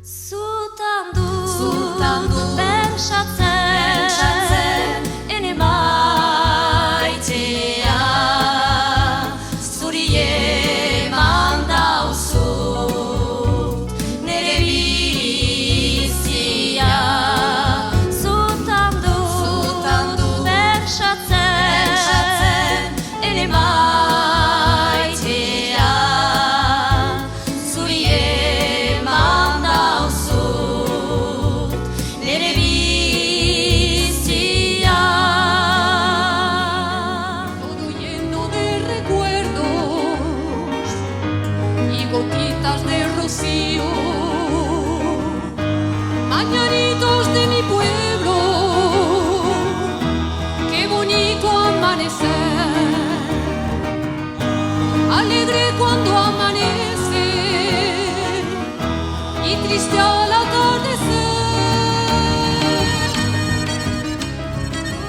Zutan du pentsatzen ene maitea zuri eman dauzut nere bizia. Zutan du pentsatzen ene maitea zuri eman dauzut nere bizia. Todo lleno de recuerdos y gotitas de rocío, mañanitos de mi pueblo, qué bonito amanecer, alegre cuando amanece y triste al atardecer.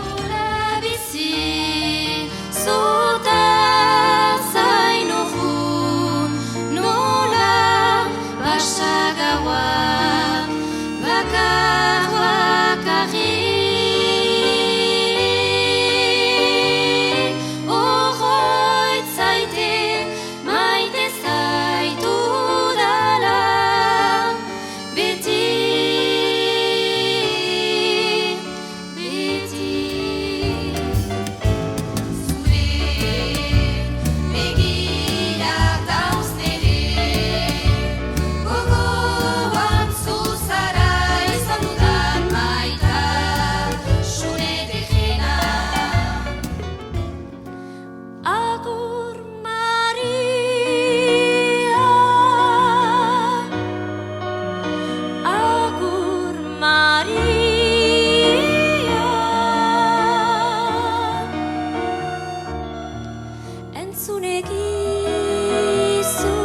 Gure bizi zuten zainugun nola basagaua bakarri. Oroit zaite maite zaitudala beti. Zure begiak dauz nere gogoan zuzara izan dudan maita sure dejena. Agur Maria, agur Maria, entzun egizu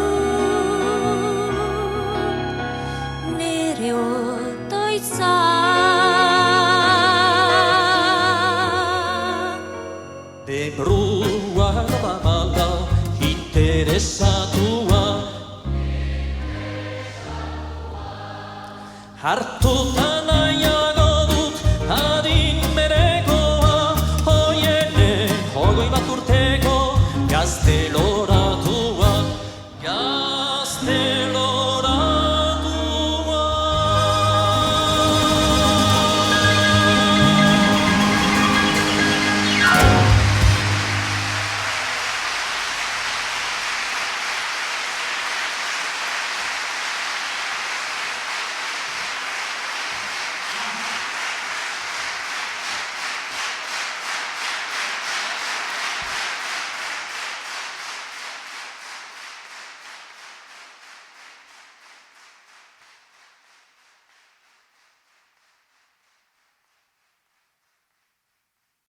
nere otoitza. De brua balda interesatua hartuta naia